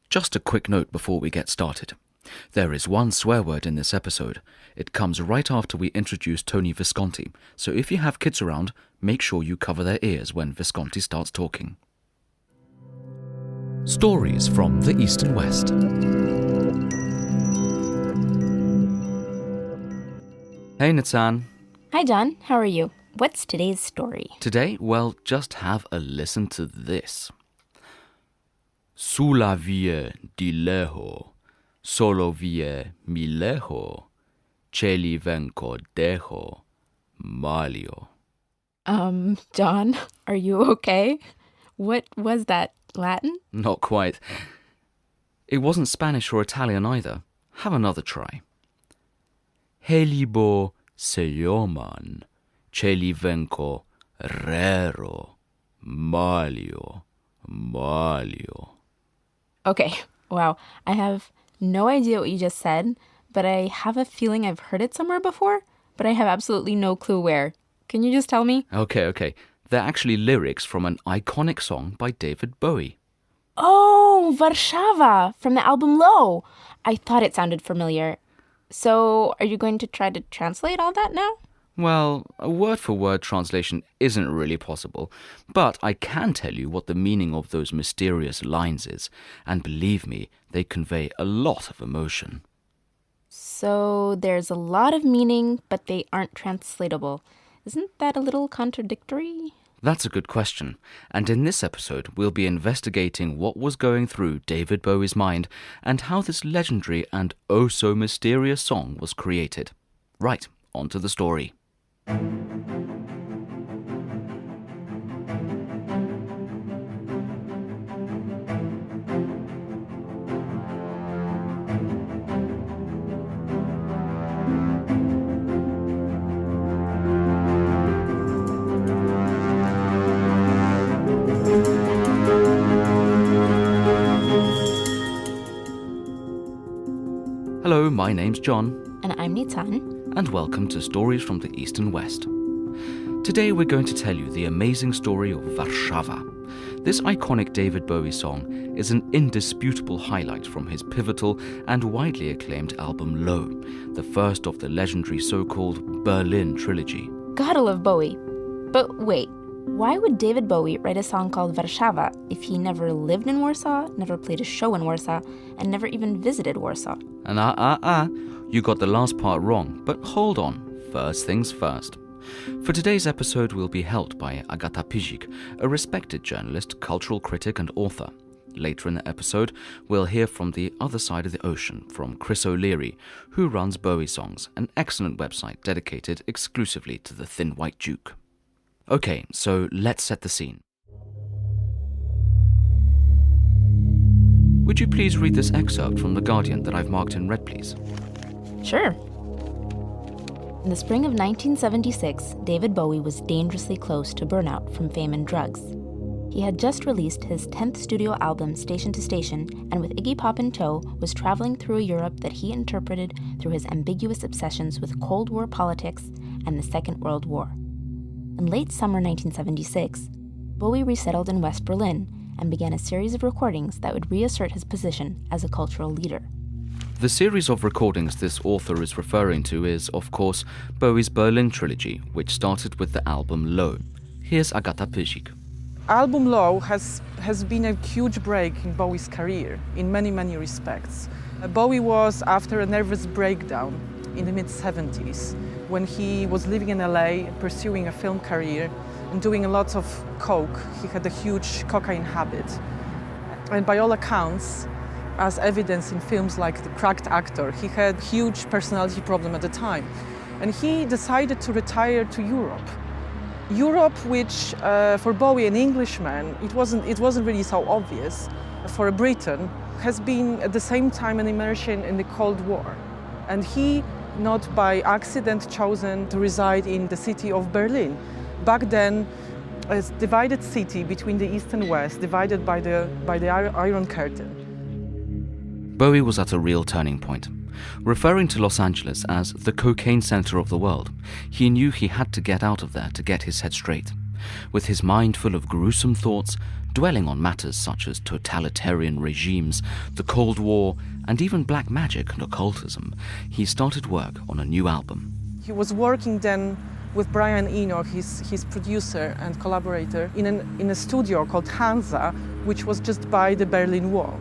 Just a quick note before we get started. There is one swear word in this episode. It comes right after we introduce Tony Visconti, so if you have kids around, make sure you cover their ears when Visconti starts talking. Stories from the East and West. Hey Nitzan. Hi John, how are you? What's today's story? Today, well, just have a listen to this. Sulla vie di leho, solo vie mi leho, celi venco deho, malio. John, are you okay? What was that, Latin? Not quite. It wasn't Spanish or Italian either. Have another try. Helibo seyoman, celi venco rero, malio, malio. Okay, wow. I have no idea what you just said, but I have a feeling I've heard it somewhere before, but I have absolutely no clue where. Can you just tell me? Okay. They're actually lyrics from an iconic song by David Bowie. Oh, Warszawa, from the album Low. I thought it sounded familiar. So, are you going to try to translate all that now? Well, a word-for-word translation isn't really possible, but I can tell you what the meaning of those mysterious lines is, and believe me, they convey a lot of emotion. So, there's a lot of meaning, but they aren't translatable. Isn't that a little contradictory? That's a good question, and in this episode we'll be investigating what was going through David Bowie's mind and how this legendary and oh-so-mysterious song was created. Right, on to the story. Hello, my name's John. And I'm Nitzan. And welcome to Stories from the East and West. Today we're going to tell you the amazing story of Warszawa. This iconic David Bowie song is an indisputable highlight from his pivotal and widely acclaimed album Low, the first of the legendary so-called Berlin trilogy. Gotta love Bowie. But wait, why would David Bowie write a song called Warszawa if he never lived in Warsaw, never played a show in Warsaw, and never even visited Warsaw? And you got the last part wrong, but hold on, first things first. For today's episode, we'll be helped by Agata Pizik, a respected journalist, cultural critic and author. Later in the episode, we'll hear from the other side of the ocean, from Chris O'Leary, who runs Bowie Songs, an excellent website dedicated exclusively to the Thin White Duke. Okay, so let's set the scene. Would you please read this excerpt from The Guardian that I've marked in red, please? Sure. In the spring of 1976, David Bowie was dangerously close to burnout from fame and drugs. He had just released his 10th studio album, Station to Station, and with Iggy Pop in tow, was traveling through a Europe that he interpreted through his ambiguous obsessions with Cold War politics and the Second World War. In late summer 1976, Bowie resettled in West Berlin and began a series of recordings that would reassert his position as a cultural leader. The series of recordings this author is referring to is, of course, Bowie's Berlin trilogy, which started with the album Low. Here's Agata Pizik. Album Low has been a huge break in Bowie's career in many respects. Bowie was after a nervous breakdown in the mid-70s when he was living in LA, pursuing a film career and doing a lot of coke. He had a huge cocaine habit. And by all accounts, as evidence in films like The Cracked Actor, he had huge personality problem at the time. And he decided to retire to Europe. Europe, which for Bowie, an Englishman, it wasn't really so obvious. For a Briton, has been at the same time an immersion in the Cold War. And he, not by accident, chosen to reside in the city of Berlin. Back then, a divided city between the East and West, divided by the Iron Curtain. Bowie was at a real turning point. Referring to Los Angeles as the cocaine center of the world, he knew he had to get out of there to get his head straight. With his mind full of gruesome thoughts, Dwelling on matters such as totalitarian regimes, the Cold War, and even black magic and occultism, he started work on a new album. He was working then with Brian Eno, his producer and collaborator, in a studio called Hansa, which was just by the Berlin Wall.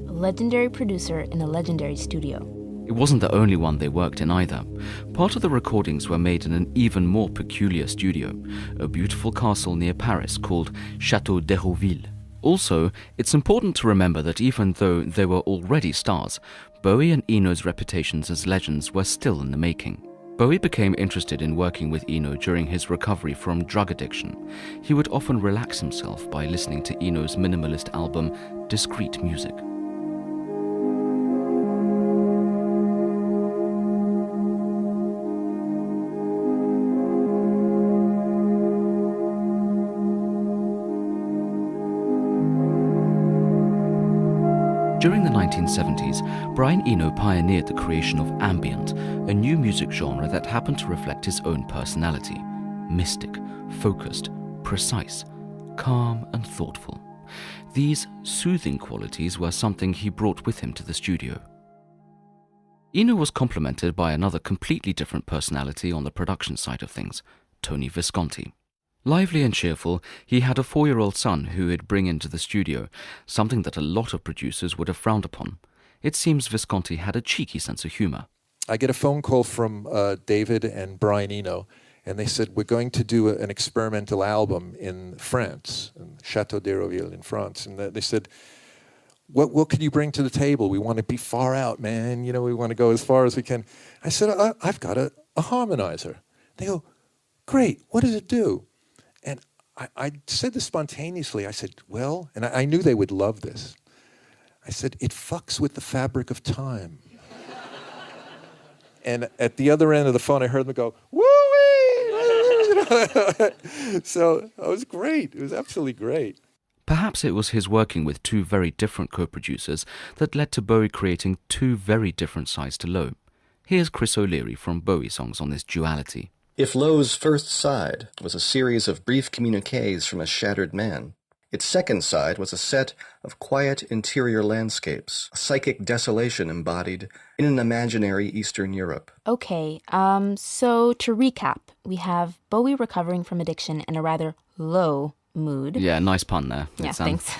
A legendary producer in a legendary studio. It wasn't the only one they worked in either. Part of the recordings were made in an even more peculiar studio, a beautiful castle near Paris called Château d'Hérouville. Also, it's important to remember that even though they were already stars, Bowie and Eno's reputations as legends were still in the making. Bowie became interested in working with Eno during his recovery from drug addiction. He would often relax himself by listening to Eno's minimalist album, Discreet Music. During the 1970s, Brian Eno pioneered the creation of ambient, a new music genre that happened to reflect his own personality. Mystic, focused, precise, calm and thoughtful. These soothing qualities were something he brought with him to the studio. Eno was complemented by another completely different personality on the production side of things, Tony Visconti. Lively and cheerful, he had a 4-year-old son who he'd bring into the studio, something that a lot of producers would have frowned upon. It seems Visconti had a cheeky sense of humor. I get a phone call from David and Brian Eno, and they said, we're going to do an experimental album in France, in Château d'Hérouville in France. And they said, what can you bring to the table? We want to be far out, man. You know, we want to go as far as we can. I said, I've got a harmonizer. They go, great, what does it do? And I said this spontaneously. I said, well, and I knew they would love this. I said, it fucks with the fabric of time. And at the other end of the phone, I heard them go, woo-wee! So it was great. It was absolutely great. Perhaps it was his working with two very different co-producers that led to Bowie creating two very different sides to Low. Here's Chris O'Leary from Bowie Songs on this duality. If Low's first side was a series of brief communiques from a shattered man, its second side was a set of quiet interior landscapes, a psychic desolation embodied in an imaginary Eastern Europe. Okay, so to recap, we have Bowie recovering from addiction in a rather low mood. Yeah, nice pun there. Yeah, thanks.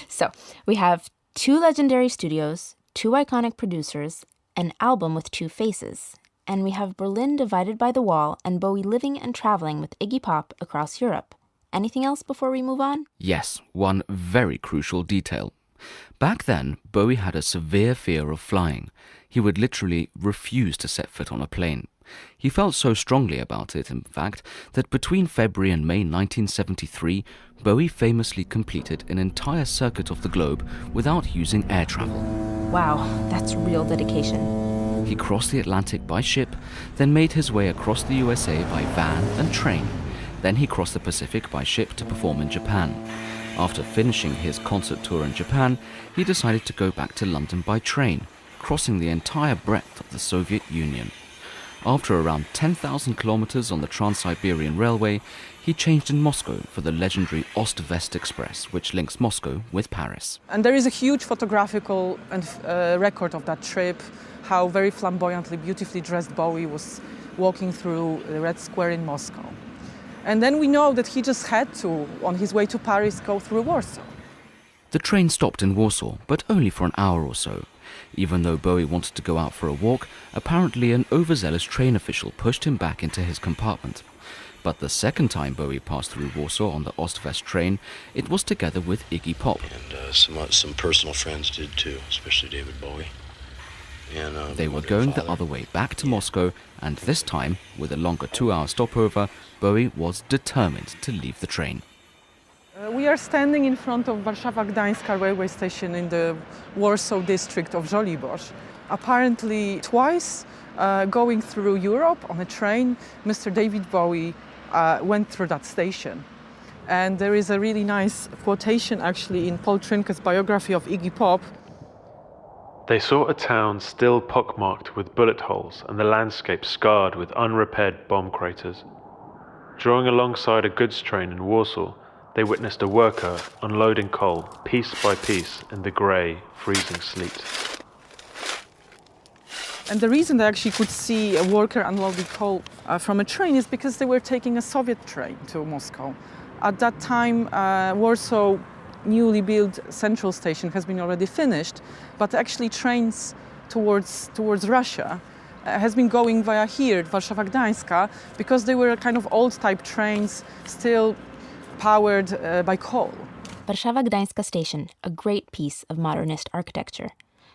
So, we have two legendary studios, two iconic producers, an album with two faces. And we have Berlin divided by the wall and Bowie living and traveling with Iggy Pop across Europe. Anything else before we move on? Yes, one very crucial detail. Back then, Bowie had a severe fear of flying. He would literally refuse to set foot on a plane. He felt so strongly about it, in fact, that between February and May 1973, Bowie famously completed an entire circuit of the globe without using air travel. Wow, that's real dedication. He crossed the Atlantic by ship, then made his way across the USA by van and train. Then he crossed the Pacific by ship to perform in Japan. After finishing his concert tour in Japan, he decided to go back to London by train, crossing the entire breadth of the Soviet Union. After around 10,000 kilometers on the Trans-Siberian Railway, he changed in Moscow for the legendary Ost-West Express, which links Moscow with Paris. And there is a huge photographical record of that trip, how very flamboyantly, beautifully dressed Bowie was walking through the Red Square in Moscow. And then we know that he just had to, on his way to Paris, go through Warsaw. The train stopped in Warsaw, but only for an hour or so. Even though Bowie wanted to go out for a walk, apparently an overzealous train official pushed him back into his compartment. But the second time Bowie passed through Warsaw on the Ost-West train, it was together with Iggy Pop. And some personal friends did too, especially David Bowie. And, they were going the other way back to Moscow, and this time, with a longer 2-hour stopover, Bowie was determined to leave the train. We are standing in front of Warszawa-Gdańska railway station in the Warsaw district of Żoliborz. Apparently twice going through Europe on a train, Mr. David Bowie went through that station. And there is a really nice quotation actually in Paul Trinka's biography of Iggy Pop. They saw a town still pockmarked with bullet holes and the landscape scarred with unrepaired bomb craters. Drawing alongside a goods train in Warsaw, they witnessed a worker unloading coal piece by piece in the grey, freezing sleet. And the reason they actually could see a worker unloading coal from a train is because they were taking a Soviet train to Moscow. At that time, Warsaw newly built central station has been already finished, but actually trains towards Russia has been going via here, Warszawa Gdańska, because they were kind of old type trains still powered by coal. Warszawa Gdańska station, a great piece of modernist architecture.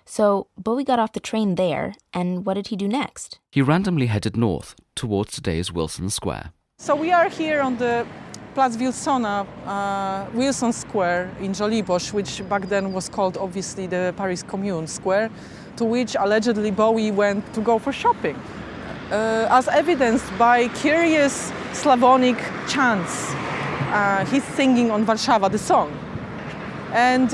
So Bowie got off the train there, and what did he do next? He randomly headed north towards today's Wilson Square. So we are here on the Plac Wilsona, Wilson Square in Żoliborz, which back then was called obviously the Paris Commune Square, to which allegedly Bowie went to go for shopping, as evidenced by curious Slavonic chants. He's singing on Warszawa, the song. And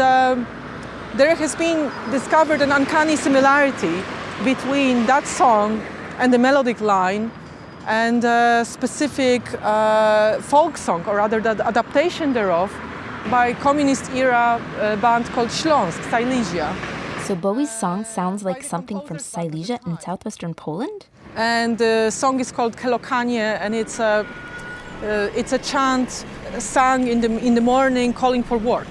there has been discovered an uncanny similarity between that song and the melodic line and a specific folk song, or rather the adaptation thereof, by communist-era band called Śląsk, Silesia. So Bowie's song sounds like something from Silesia in southwestern Poland? And the song is called Kelokanie, and it's a chant sung in the morning calling for work.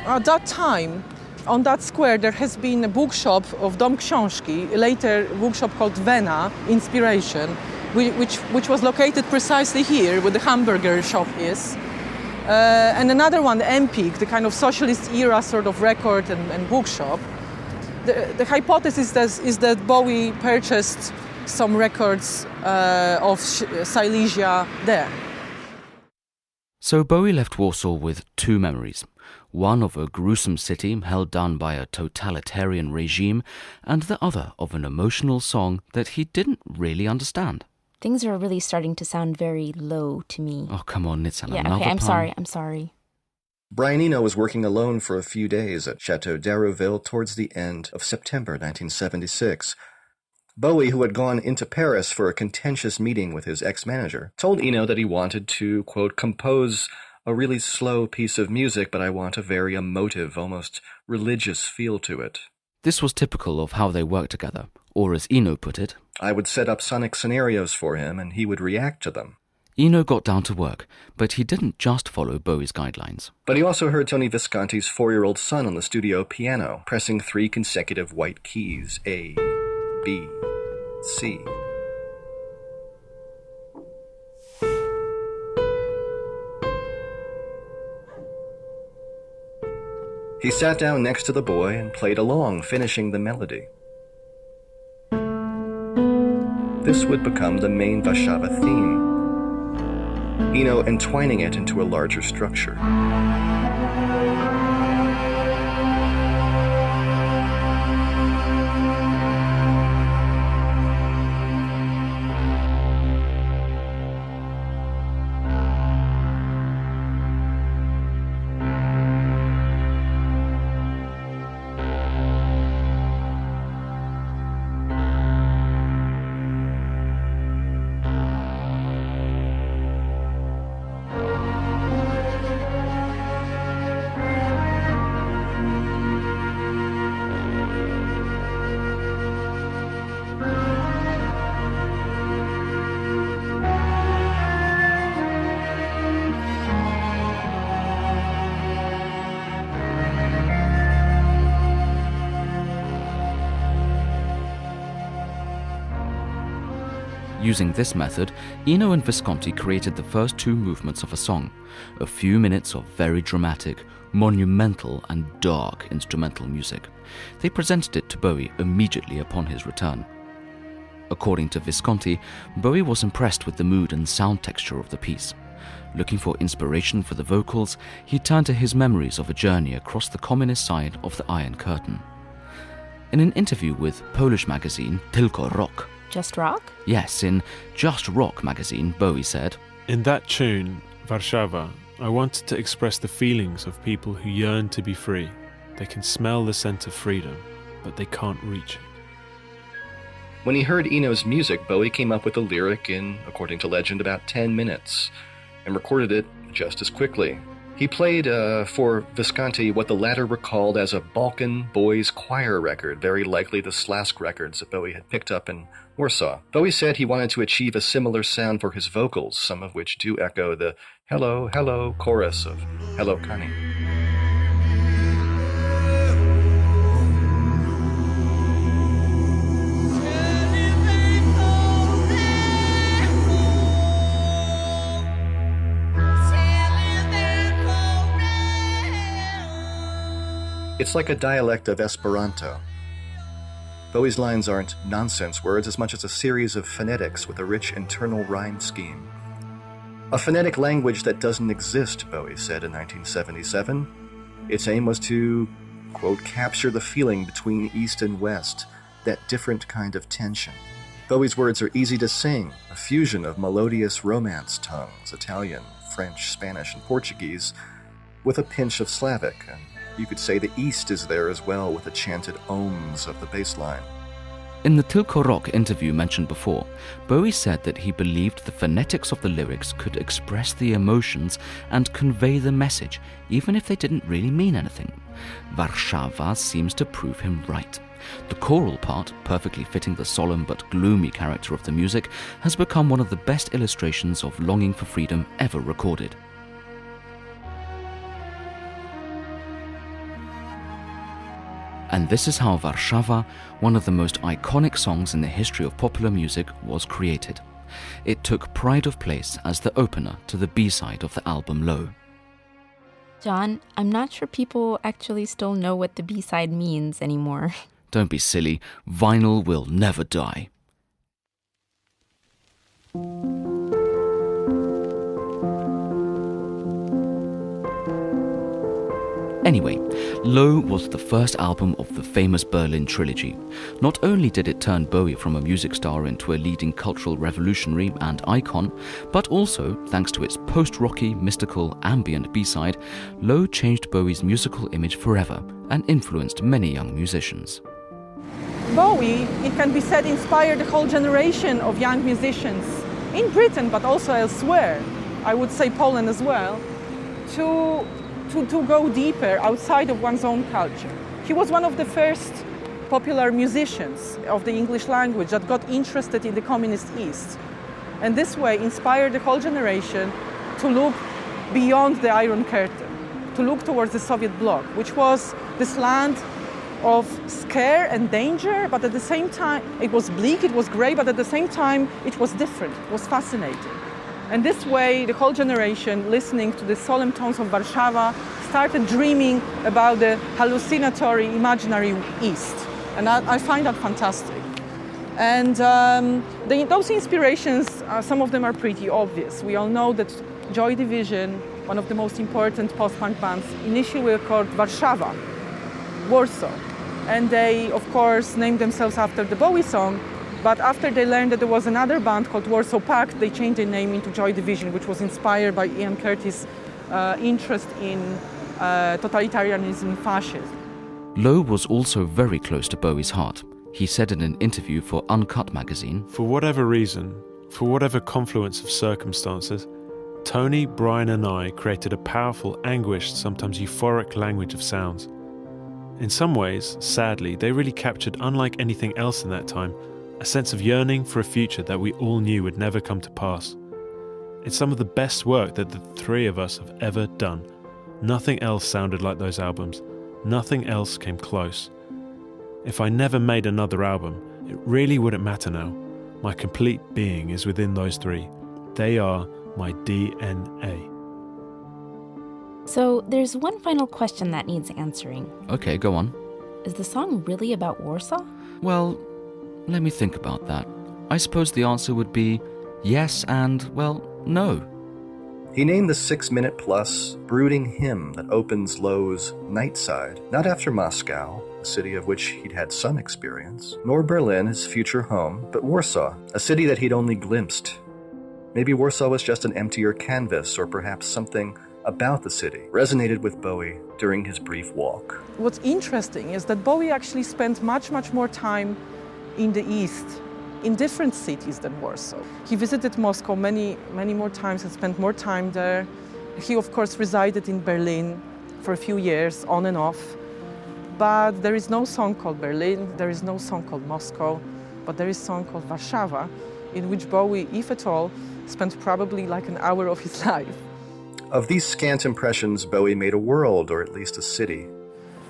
At that time, on that square, there has been a bookshop of Dom Książki, later a bookshop called Vena, Inspiration, which was located precisely here, where the hamburger shop is. And another one, Empik, the kind of socialist era sort of record and bookshop. The hypothesis is that Bowie purchased some records of Silesia there. So Bowie left Warsaw with two memories. One of a gruesome city held down by a totalitarian regime, and the other of an emotional song that he didn't really understand. Things are really starting to sound very low to me. Oh, come on, Nitzan. Yeah, another okay, pun. I'm sorry. Brian Eno was working alone for a few days at Chateau d'Hérouville towards the end of September 1976. Bowie, who had gone into Paris for a contentious meeting with his ex-manager, told Eno that he wanted to, quote, compose a really slow piece of music, but I want a very emotive, almost religious feel to it. This was typical of how they worked together, or as Eno put it, I would set up sonic scenarios for him, and he would react to them. Eno got down to work, but he didn't just follow Bowie's guidelines. But he also heard Tony Visconti's 4-year-old son on the studio piano, pressing 3 consecutive white keys, A, B, C. He sat down next to the boy and played along, finishing the melody. This would become the main Warszawa theme, Eno entwining it into a larger structure. Using this method, Eno and Visconti created the first 2 movements of a song, a few minutes of very dramatic, monumental and dark instrumental music. They presented it to Bowie immediately upon his return. According to Visconti, Bowie was impressed with the mood and sound texture of the piece. Looking for inspiration for the vocals, he turned to his memories of a journey across the communist side of the Iron Curtain. In an interview with Polish magazine Tylko Rock, Just rock? yes, in Just Rock magazine, Bowie said, In that tune, Warszawa, I wanted to express the feelings of people who yearn to be free. They can smell the scent of freedom, but they can't reach it. When he heard Eno's music, Bowie came up with a lyric in, according to legend, about 10 minutes, and recorded it just as quickly. He played for Visconti what the latter recalled as a Balkan boys' choir record, very likely the Slask records that Bowie had picked up in Warsaw. Bowie said he wanted to achieve a similar sound for his vocals, some of which do echo the "Hello, Hello" chorus of Hello, Connie. It's like a dialect of Esperanto. Bowie's lines aren't nonsense words as much as a series of phonetics with a rich internal rhyme scheme. A phonetic language that doesn't exist, Bowie said in 1977. Its aim was to, quote, capture the feeling between East and West, that different kind of tension. Bowie's words are easy to sing, a fusion of melodious Romance tongues, Italian, French, Spanish, and Portuguese, with a pinch of Slavic, and you could say the East is there as well with the chanted ohms of the bass line. In the Tylko Rock interview mentioned before, Bowie said that he believed the phonetics of the lyrics could express the emotions and convey the message, even if they didn't really mean anything. Warszawa seems to prove him right. The choral part, perfectly fitting the solemn but gloomy character of the music, has become one of the best illustrations of longing for freedom ever recorded. And this is how Warszawa, one of the most iconic songs in the history of popular music, was created. It took pride of place as the opener to the B-side of the album Low. John, I'm not sure people actually still know what the B-side means anymore. Don't be silly, vinyl will never die. Anyway, Low was the first album of the famous Berlin trilogy. Not only did it turn Bowie from a music star into a leading cultural revolutionary and icon, but also, thanks to its post-rocky, mystical, ambient B-side, Low changed Bowie's musical image forever and influenced many young musicians. Bowie, it can be said, inspired a whole generation of young musicians in Britain, but also elsewhere, I would say Poland as well, to go deeper outside of one's own culture. He was one of the first popular musicians of the English language that got interested in the communist East, and this way inspired the whole generation to look beyond the Iron Curtain, to look towards the Soviet bloc, which was this land of scare and danger, but at the same time it was bleak, it was grey, but at the same time it was different, it was fascinating. And this way, the whole generation, listening to the solemn tones of Warszawa, started dreaming about the hallucinatory, imaginary East. And I find that fantastic. And those inspirations, some of them are pretty obvious. We all know that Joy Division, one of the most important post-punk bands, initially were called Warszawa, Warsaw. And they, of course, named themselves after the Bowie song. But after they learned that there was another band called Warsaw Pact, they changed their name into Joy Division, which was inspired by Ian Curtis' interest in totalitarianism and fascism. Low was also very close to Bowie's heart. He said in an interview for Uncut magazine, For whatever reason, for whatever confluence of circumstances, Tony, Brian and I created a powerful, anguished, sometimes euphoric language of sounds. In some ways, sadly, they really captured, unlike anything else in that time, a sense of yearning for a future that we all knew would never come to pass. It's some of the best work that the three of us have ever done. Nothing else sounded like those albums. Nothing else came close. If I never made another album, it really wouldn't matter now. My complete being is within those three. They are my DNA. So there's one final question that needs answering. Okay, go on. Is the song really about Warsaw? Well, let me think about that. I suppose the answer would be yes and, well, no. He named the 6-minute-plus, brooding hymn that opens Lowe's Nightside, not after Moscow, a city of which he'd had some experience, nor Berlin, his future home, but Warsaw, a city that he'd only glimpsed. Maybe Warsaw was just an emptier canvas, or perhaps something about the city resonated with Bowie during his brief walk. What's interesting is that Bowie actually spent much more time in the East, in different cities than Warsaw. He visited Moscow many more times and spent more time there. He, of course, resided in Berlin for a few years, on and off. But there is no song called Berlin, there is no song called Moscow, but there is a song called Warszawa, in which Bowie, if at all, spent probably like an hour of his life. Of these scant impressions, Bowie made a world, or at least a city.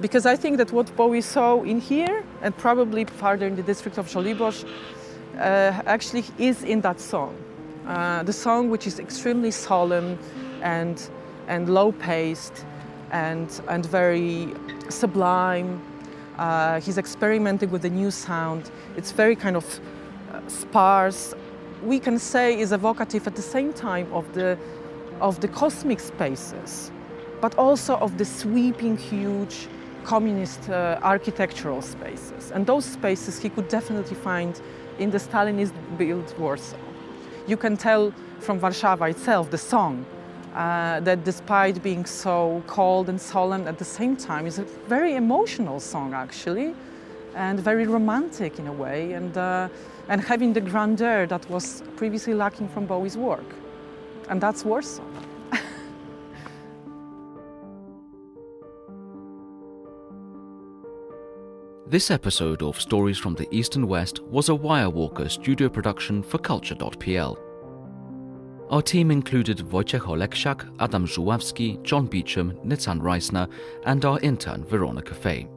Because I think that what Bowie saw in here, and probably farther in the district of Żoliborz, actually is in that song. The song, which is extremely solemn and low-paced and very sublime. He's experimenting with a new sound. It's very kind of sparse. We can say is evocative at the same time of the cosmic spaces, but also of the sweeping, huge communist architectural spaces. And those spaces he could definitely find in the Stalinist-built Warsaw. You can tell from Warszawa itself, the song, that despite being so cold and solemn at the same time, is a very emotional song actually, and very romantic in a way, and having the grandeur that was previously lacking from Bowie's work. And that's Warsaw. This episode of Stories from the East and West was a Wirewalker studio production for Culture.pl. Our team included Wojciech Oleksiak, Adam Żuławski, John Beecham, Nitzan Reisner, and our intern Veronica Fay.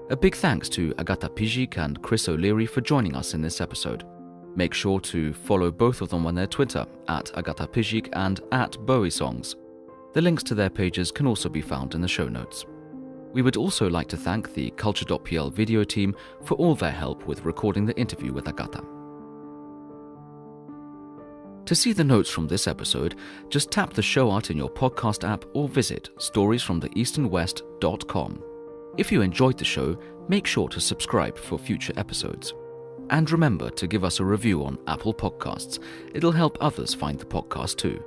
A big thanks to Agata Pizik and Chris O'Leary for joining us in this episode. Make sure to follow both of them on their Twitter, @Agata Pizik and @BowieSongs. The links to their pages can also be found in the show notes. We would also like to thank the Culture.pl video team for all their help with recording the interview with Agata. To see the notes from this episode, just tap the show art in your podcast app or visit storiesfromtheeastandwest.com. If you enjoyed the show, make sure to subscribe for future episodes. And remember to give us a review on Apple Podcasts. It'll help others find the podcast too.